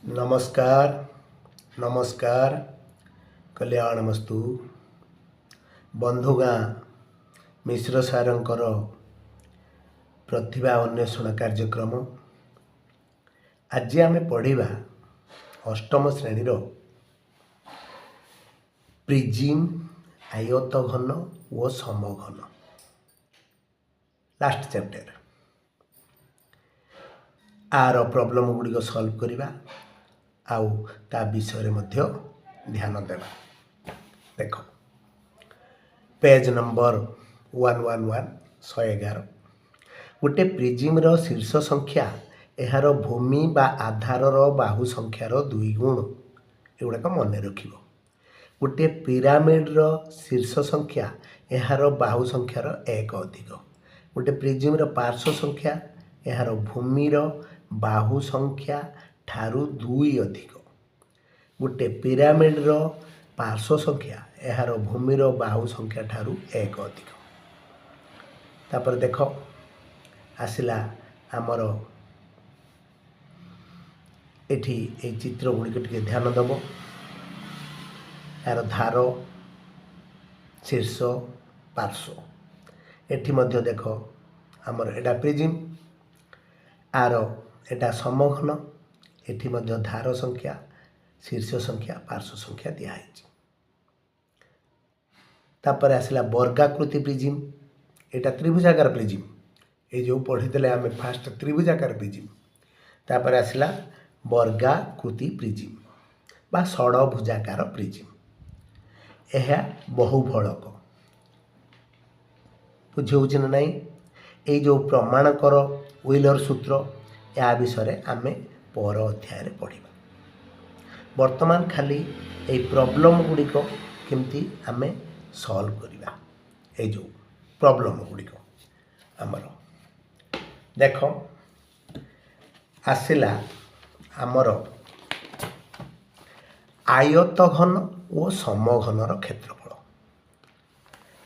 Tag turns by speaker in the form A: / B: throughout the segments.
A: नमस्कार नमस्कार कल्याणमस्तु बंधुगा मिश्र सारंकर प्रतिभा अन्वेषण कार्यक्रम आज आम पढ़ा अष्टम श्रेणी प्रिजिम आयत घन और समघन लास्ट चैप्टर आर प्रॉब्लम गुड़िक सॉल्व करवा आउ ता विषय मध्य ध्यान देवा। देख पेज नंबर 111 गोटे प्रिजिम्र शीर्ष संख्या यार भूमि बा आधार बाहु संख्यार 2 गुण एगुड़ाक मन रख। गोटे पिरामिड्र शीर्ष संख्या यार बाहु संख्यार 1 अधिक। गोटे प्रिजिम्र पार्श्व संख्या यार भूमिर बाहु संख्या ठारू 2 अधिक। गोटे पिरामिड्र पार्श्व संख्या यार भूमिर बाहु संख्या ठारू 1 अधिक। तापर देख आसला आमर एठी ए चित्र गुड़िक टिके ध्यान दब। यार धार शीर्ष पार्श्व एठी मध्य देख आमर एटा प्रिजिम आर एटा समघन एठी मध्य धार संख्या शीर्ष संख्या पार्श्व संख्या दिखाई। तापर आसला वर्गाकृति प्रिजिम एटा त्रिभुजाकार प्रिजिम ये जो पढ़ी आम फास्ट त्रिभुजाकार प्रिजिम। तापर आसला वर्गाकृति प्रिजिम बा षड़भुजाकार प्रिजिम यह बहुफलक बुझे ना नहीं। ये जो प्रमाण कर व्हीलर सूत्र या विषय आम पर अध्याय पढ़ा। वर्तमान खाली ये प्रॉब्लम गुड़िक केमती आम सॉल्व करवा। ये जो प्रॉब्लम गुड़िक आमर देख आसला आमर आयत घन और समघनर क्षेत्रफल।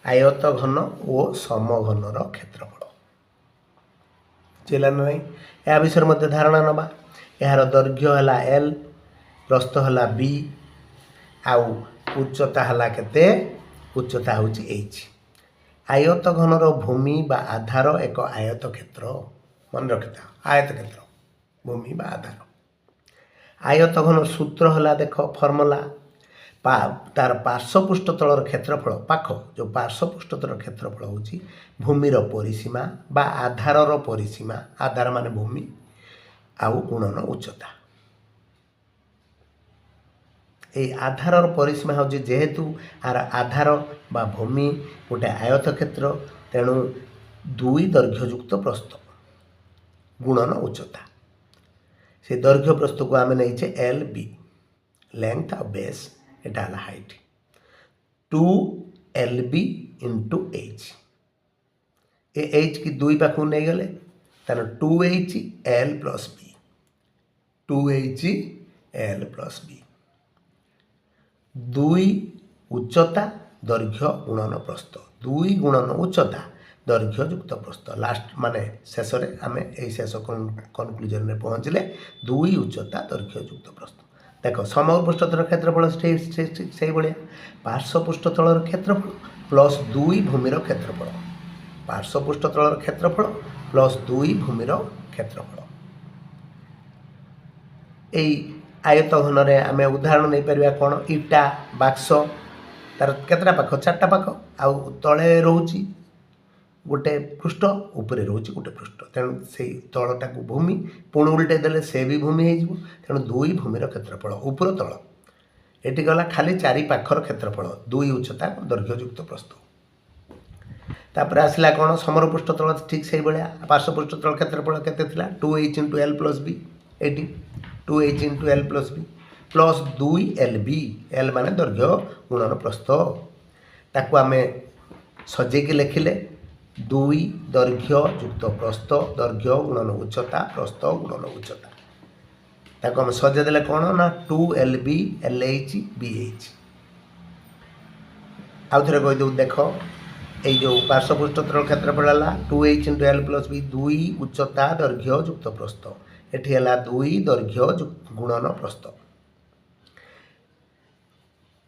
A: आयत घन और समघनर क्षेत्रफल चला ना नहीं। या विषय मध्य धारणा नवा। यार दैर्घ्य है एल प्रस्थ है बी आउ उच्चता है केते उच्चता हूँ एच। आयत घनर भूमि बा आधार एक आयत क्षेत्र मन रखिथा। आयत क्षेत्र भूमि बा आधार आयत घन सूत्र है देख फर्मुला तार पार्श्वपृष्ठ तलर क्षेत्रफल पाख जो पार्श्वपृष्ठ तलर क्षेत्रफल हूँ भूमिर परिसीमा बा आधारर परिसीमा आधार मान भूमि आउ गुणन उच्चता। ये आधारर परिसीमा हूँ जेहेतु आर आधार बा भूमि गोटे आयत क्षेत्र तेणु 2 दैर्घ्ययुक्त प्रस्थ गुणन उच्चता। से दैर्घ्य प्रस्थ को आम नहीं एल बी लेंथ और बेस एटा हाइट 2 LB इंटू एच। ए एच की 2 पाखु नहीं गले तार 2H L plus B 2H L plus B 2 उच्चता दैर्घ्य गुणन प्रस्थ 2 गुणन उच्चता दैर्घ्य युक्त प्रस्थ लास्ट माने शेष आम ये शेष कनक्लूजन में पहुँचले 2 उच्चता दैर्घ्य युक्त प्रस्थ। देख समग्र पृष्ठतल क्षेत्रफल से भाया पार्श्वपृष्ठतलर क्षेत्रफल प्लस 2 भूमिर क्षेत्रफल पार्श्वपृष्ठतलर क्षेत्रफल प्लस 2 भूमिर क्षेत्रफल। यही आयत घन आम उदाहरण नहीं पार कौन इटा बाक्स तार केतटा पाख 4टा पाख आउ तले रोची गोटे पृष्ठ उपरे रोचे गोटे पृष्ठ तेणु से तलटा को भूमि पुणी उल्टे देले से भी भूमि हो तेणु 2 भूमिर क्षेत्रफल उपर तल ये गला खाली 4 पाखर क्षेत्रफल 2 उच्चता दैर्घ्ययुक्त प्रस्थ। तापर आसला कौन समर पृष्ठतल ठीक से भाया पार्श्वपृष्ठतल क्षेत्रफल केते 2H into L plus B एटी 2H into L plus B plus 2 LB L मान दैर्घ्य गुणन प्रस्थ ताकू आम सजेकी लिखिले 2 दैर्घ्य युक्त प्रस्थ दैर्घ्य गुणन उच्चता प्रस्थ गुणन उच्चता ताको हम सजेदेले कौन ना 2 LB LH BH। आउ थे कहीदे देख ये जो पार्श्वपृष्ठतल क्षेत्रफल है 2H into L plus B 2 उच्चता दैर्घ्य युक्त प्रस्थ एठी है 2 दैर्घ्य गुणन प्रस्थ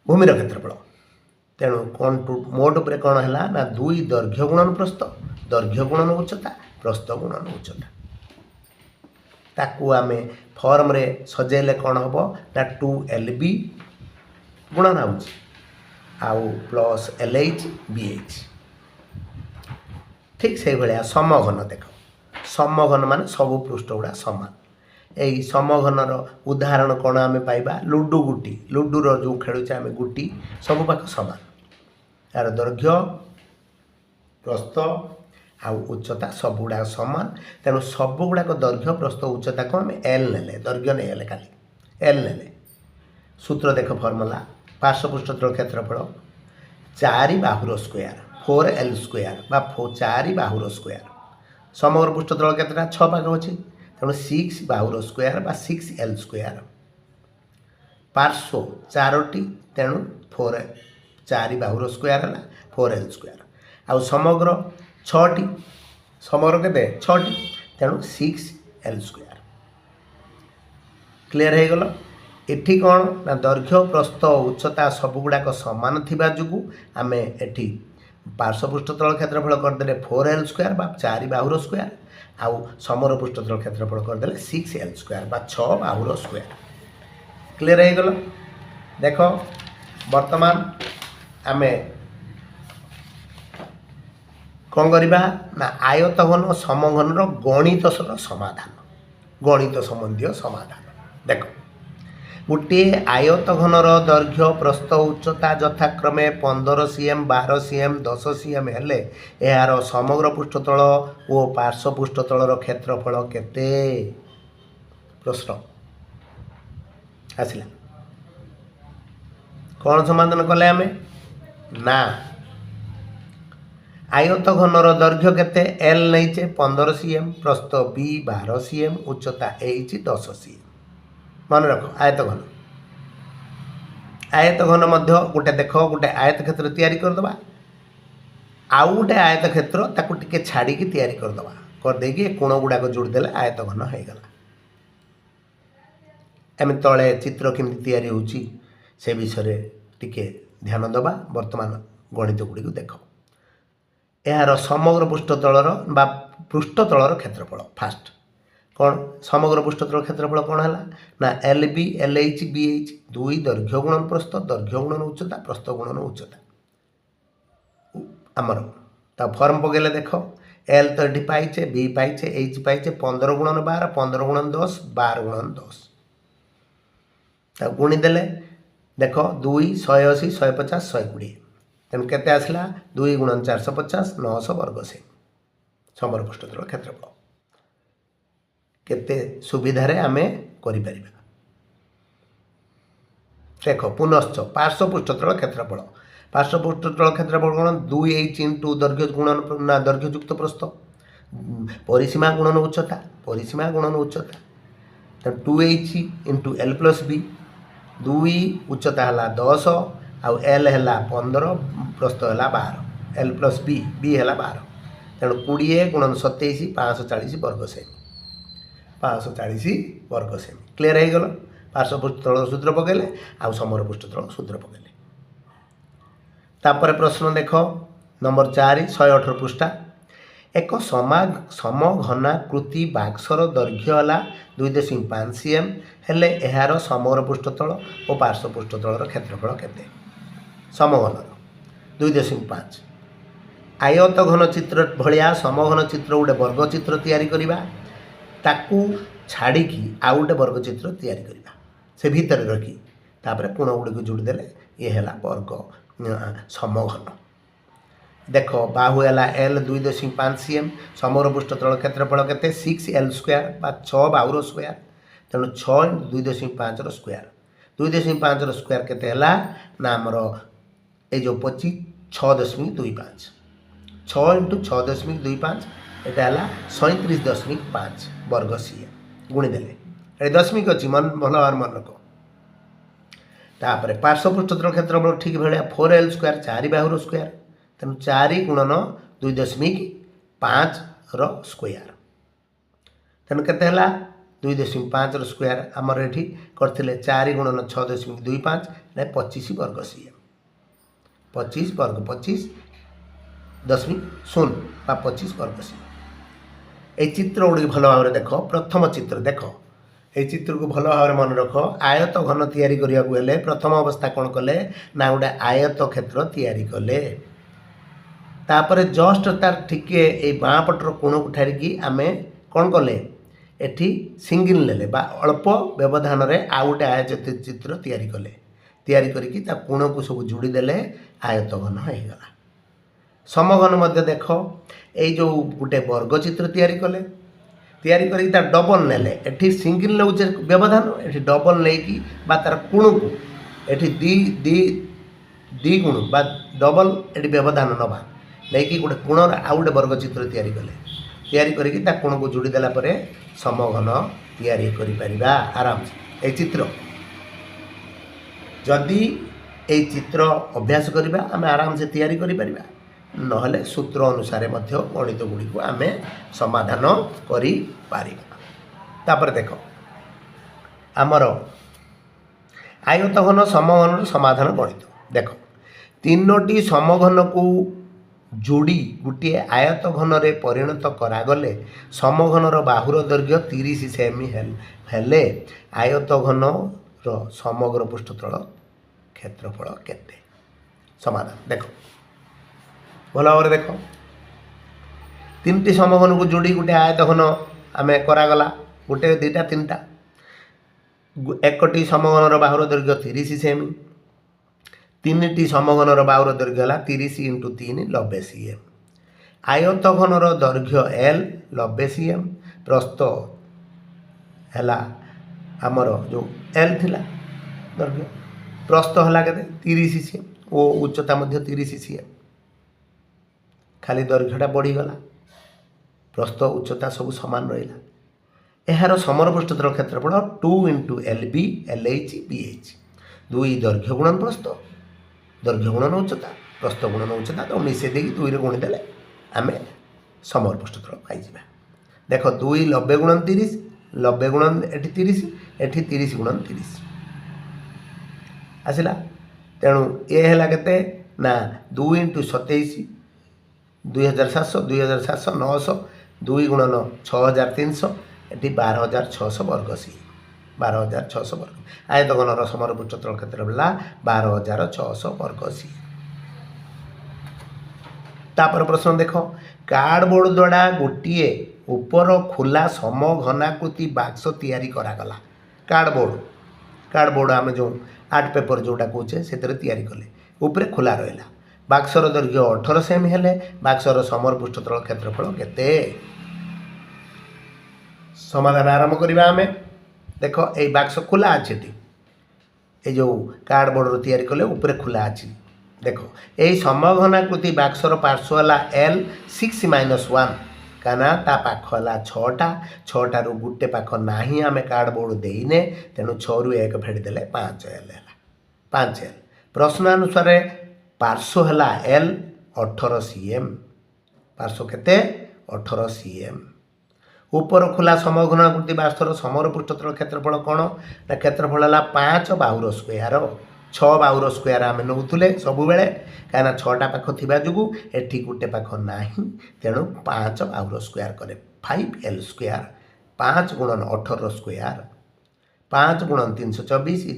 A: भूमिर क्षेत्रफल तेणु कौन मोट उपर कौन है ना 2 दैर्घ्य गुणन प्रस्थ दैर्घ्य गुणन उच्चता प्रस्थ गुणन उच्चता ताकू आम फॉर्म रे सजेले कौन हम ना 2LB गुणन आउ प्लस LH BH ठीक से भाया समघन देख समघन मान सब पृष्ठ गुड़ा सामान यही समघनर उदाहरण कौन आम पाइबा लुडु गुटी लुडुर जो खेलुचे आम गुटी सब पाख सामान यार दैर्घ्य प्रस्थ आउ उच्चता सब गुड़ा सामान तेणु सब गुड़ाक दैर्घ्य प्रस्थ उच्चता को आम एल ने दैर्घ्य नहीं गले खाली एल ने सूत्र देख फर्मुला पार्श्वपृष्ठतल क्षेत्रफल 4 बाहुर स्क्वायर 4L स्क्वायर बा 4 बाहुर स्क्वायर समग्र पृष्ठतल केतटा 6 पाख अच्छी तेणु 6 बाहुर स्क्वायर बा 6L स्क्वायर पार्श्व 4टी तेणु 4 बाहुर स्क्वायर है 4L स्क्वायर आउ समग्र 6टी समग्र केते 6टी तेणु 6L स्क्वायर क्लियर हो गल एठी कौन ना दैर्घ्य प्रस्थ उच्चता सबुगुड़ाक सामान थिबा जुगु आमे एठी पार्श्वपृष्ठतल क्षेत्रफल करदे 4L स्क्वायर बा 4 बाहुर स्क्वायर आउ समग्र पृष्ठतल क्षेत्रफल करदे 6L स्क्वायर बा 6 बाहुर स्क्वायर क्लियर हो गल देख वर्तमान आमे कौन करवा ना आयतघन समघन गणित समाधान गणित संबंधी समाधान देख गोटे आयतघनर दैर्घ्य प्रस्थ उच्चता यथाक्रमे 15 cm 12 cm 10 cm हेले यार समग्र पृष्ठतल और पार्श्व पृष्ठतलर क्षेत्रफल केते प्रश्न आसला कौन समाधान कले आमे ना आयतघनर दैर्घ्य केते L नहींचे 15 cm प्रस्थ B 12 cm उच्चता H 10 cm मन रख आयतघन आयतघन मध्य गोटे देख गोटे आयत क्षेत्र तैयारी करदबा आउ गोटे आयत क्षेत्र ताकू टिके छाड़ी की तैयारी करदबा कर देकी कोण गुड़ाक जोड़देले आयतघन हो गला एम तले चित्र केमती तैयारी होची से विषय टिके ध्यान दबा वर्तमान गणित गुड़ी को देख यार समग्र पृष्ठतलर बा पृष्ठतलर क्षेत्रफल फास्ट कौन समग्र पृष्ठतल क्षेत्रफल कौन है ना LB LH BH 2 दैर्घ्य गुणन प्रस्थ दैर्घ्य गुणन उच्चता प्रस्थ गुणन उच्चता आमर ता फॉर्म पकेले देख L तो ये पाइचे B पाइचे H पाइचे 15 गुणन 12 15 गुणन 10 12 गुणन 10 ता गुणी देले देख 2 180 150 120 तेणु केते आसला 2 गुणन 450 900 वर्ग से समग्र पृष्ठतल क्षेत्रफल केते सुविधारे आमे करि परिबा देख पुनश्च पार्श्व पृष्ठतल क्षेत्रफल पार्श्व पृष्ठतल क्षेत्रफल कौन 2H इंटू दैर्घ्य गुणन ना दैर्घ्ययुक्त प्रस्थ परिसीमा गुणन उच्चता तो 2H into L plus B 2 उच्चता है 10 आउ L है 15 प्रस्थ है 12 L प्लस B B है 12 तेणु 20 गुणन 27 540 वर्ग सेमी 540 वर्ग सेमी क्लियर हो गल पार्श्व पृष्ठतल सूत्र पकेले आउ समग्र पृष्ठतल सूत्र पकेले तापर प्रश्न देख नंबर 4 118 पृष्ठा एक समघनाकृति बाक्सर दैर्घ्य है 2.5 cm हेले यार समग्र पृष्ठतल और पार्श्व पृष्ठतलर क्षेत्रफल केते समघनर 2.5 आयत घन चित्र भलिया समघन चित्र गोटे वर्ग चित्र तैयारी करिबा ताकू छाड़ी आउ गोटे वर्ग चित्र तैयारी करिबा से भीतर रखी तापर कोण गुड़ी को जोड़ी देले ये है वर्ग समघन देख बाहु है L 2.5 cm समग्र पृष्ठतल क्षेत्रफल केते 6L स्क्वायर बा 6 बाहुर स्क्वायर तेणु 6 2.5 स्क्वायर 2.5 स्क्वायर केते है ना आमर ये जो 6.25 6 इंटू 6.25 यहाँ है 37.5 वर्ग cm गुणीदेले ये दशमिक अच्छी मन भल भाव मन रख तापर पार्श्व पृष्ठतल क्षेत्रफल ठीक भाया 4L स्क्वायर 4 बाहुर स्क्वायर तेणु 4 गुणन 2.5 स्क्वायर तेणु केते है 2.5 स्क्वायर आमर ये करते 4 गुणन 6.25 ना 25 वर्ग सीएम 25 वर्ग 25.0 बा 25 वर्ग सीएम। ये चित्र गुड़ी भल भाव देख प्रथम चित्र देख ये चित्र को भल भाव मन रख आयत घन तैयारी करने को हेले प्रथम अवस्था कौन कले ना गोटे आयत क्षेत्र तैयारी कले तापर जस्ट तार टिके ये बाँ पटर कोण को ठारिकी आम कौन कले एठी सिंगल नेले बा अल्प व्यवधान रे आ गोटे आयत चित्र तैयारी कले तैयारी करिकी ता कोण को सब जोड़ी देले आयत घन हो गला। समघन मध्य देख ये जो गोटे वर्ग चित्र तैयारी कले तैयारी करिकी ता डबल नेले एठी सिंगल नौचे व्यवधान एठी डबल लेकी बा तार कोण को एठी दी गुण बा डबल एठी व्यवधान नबा लेकिन गोटे कोणर आउ गोटे वर्ग चित्र तैयारी कले तैयारी करिकी ता कोण को जोड़ी देला परे समघन तैयारी करि परिबा आराम से। ए चित्र जदि ए चित्र अभ्यास करिबा आमे आराम से तैयारी करि परिबा नहले सूत्र अनुसार मध्य गणित गुड़ी को आमे समाधान करि परिबा। तापर देखो आमर आयतघन समघन समाधान गणित देखो तीनोटी समघन को जोड़ी गोटे आयत घन रे परिणत करागले समघनर बाहुर दैर्घ्य 30 सेमी हेले आयत घन समग्र पृष्ठतल क्षेत्रफल केते समाधान देखो भल भाव देख तीन समघन को जोड़ी गोटे आयत घन आम करागला गोटे दुईटा तीनटा एकटी समघनर बाहुर दैर्घ्य 30 सेमी तीन समघनर बाहुर दैर्घ्य है 30 × 3 90 सीएम आयत घनर दैर्घ्य एल 90 सीएम प्रस्थ है आमर जो एल थिला दैर्घ्य प्रस्थ है के 30 सीएम और उच्चता 30 सीएम खाली दैर्घ्यटा बढ़ीगला प्रस्थ उच्चता सब सामान रहा यार समर पृष्ठतल क्षेत्रफल 2 × LB LH BH 2 दैर्घ्य गुणन प्रस्थ दैर्घ्य गुणन उच्चता प्रस्थ गुणन उच्चता तो मिसे देकी 2 रे गुणिदेले आम समर पृष्ठतल पाइबा देख 2 90 × 30 90 गुणन एठी 30 एठी 30 गुणन 30 आसला तेणु ये है केते ना 2 × 27 2700 2700 900 2 गुणन 6300 एटी 12600 वर्ग सी 12600 वर्ग आयत घनर समर पृष्ठतल क्षेत्र बेला 12600 वर्ग सी। तापर प्रश्न देख कार्डबोर्ड द्वारा गोटे ऊपर खोला समघनाकृति बाक्स तैयारी करागला कार्डबोर्ड आम जो आर्ट पेपर जोटा कहे से तैयारी कले ऊपर खोला रहा बाक्सर दैर्घ्य 18 सेमी हेले बाक्सर समर पृष्ठतल क्षेत्रफल केते समाधान आरंभ करवा आम देख ये बाक्स खुला अच्छे ये जो कार्डबोर्ड तैयारी कले ऊपर खुला अच्छी देख यही समघनाकृति बाक्सर पार्श्व है L 6 - 1 काना ता पाख है 6टा 6टारू गोटे पाख ना आम कार्डबोर्ड देने तेणु 6 ରୁ 1 फेड़देले 5L है 5L प्रश्नानुसार पार्श्व है L 18 सीएम पार्श्व केते 18 सीएम ऊपर खुला समघनाकृति बाक्सर समर पृष्ठतल क्षेत्रफल कौन ना क्षेत्रफल है 5 बाहुर स्क्वायर 6 बाहुर स्क्वायर आम नौले सब बेले कहीं 6टा पाख थी जो एटी गोटे पाख ना तेणु 5 बाहुर स्क्वायर करे 5L स्क्वायर 5 गुणन 18 स्क्वायर 5 गुणन 324 =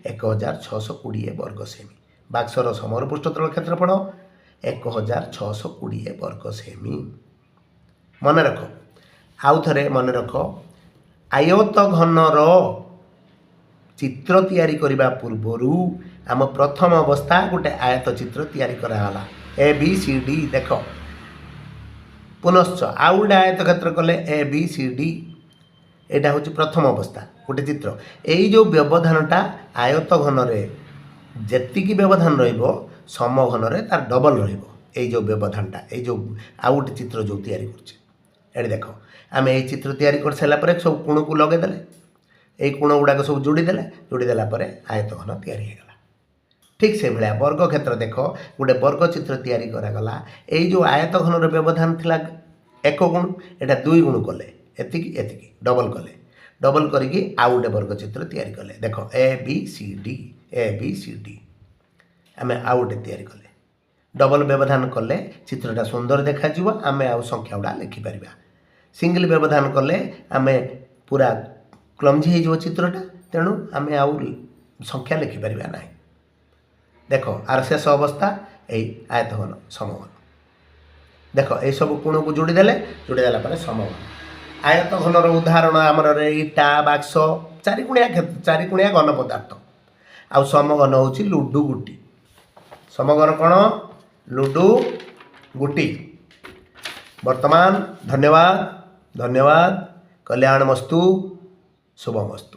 A: 1620 वर्ग सेमी बाक्सर समर पृष्ठतल क्षेत्रफल 1620 वर्ग सेमी। मन रख आउ थे मन रख आयत घनर चित्र तैयारी करने पूर्वर आम प्रथम अवस्था गोटे आयत चित्र तैयारी कराला ABCD देख पुनश्च आउ गोटे आयत क्षेत्र कले ABCD यहाँ हूँ प्रथम अवस्था गोटे चित्र यही जो व्यवधानटा आयत घन जी व्यवधान समघन तार डबल रही जो व्यवधानटा ये जो आउ गोटे चित्र जो तैयारी कर देख आम ये चित्र तैयारी कर सारापर सब कोण को लगेदेले ये कोण गुड़ाक सब जोड़ीदेले आयत घन तैयारी होगा ठीक से भाया वर्ग क्षेत्र देख गोटे वर्ग चित्र तैयारी करागला ये जो आयत घनर व्यवधान थिला 1 गुण एटा 2 गुण कले एतिकी डबल कले डबल करके आउ गोटे वर्ग चित्र तैयारी कले देख ए बी सी डी आम आउ गोटे तैयारी कले डबल व्यवधान कले चित्रटा सुंदर देखा आम आउ संख्या गुड़ा लिखिपर सिंगल व्यवधान कले आम पूरा क्लमजी हो चित्रटा तेणु आम आउ संख्या लिखिपर ना देख आर शेष अवस्था यही आयतघन समघन देख ये सब कोण को जोड़ीदेला समघन आयतघनर उदाहरण आमर इटा बाक्स चारिकुणिया घन पदार्थ आउ समघन हूँ लुडु गुटी समघन कौन लुडु गुटी वर्तमान धन्यवाद कल्याणमस्तु शुभमस्तु।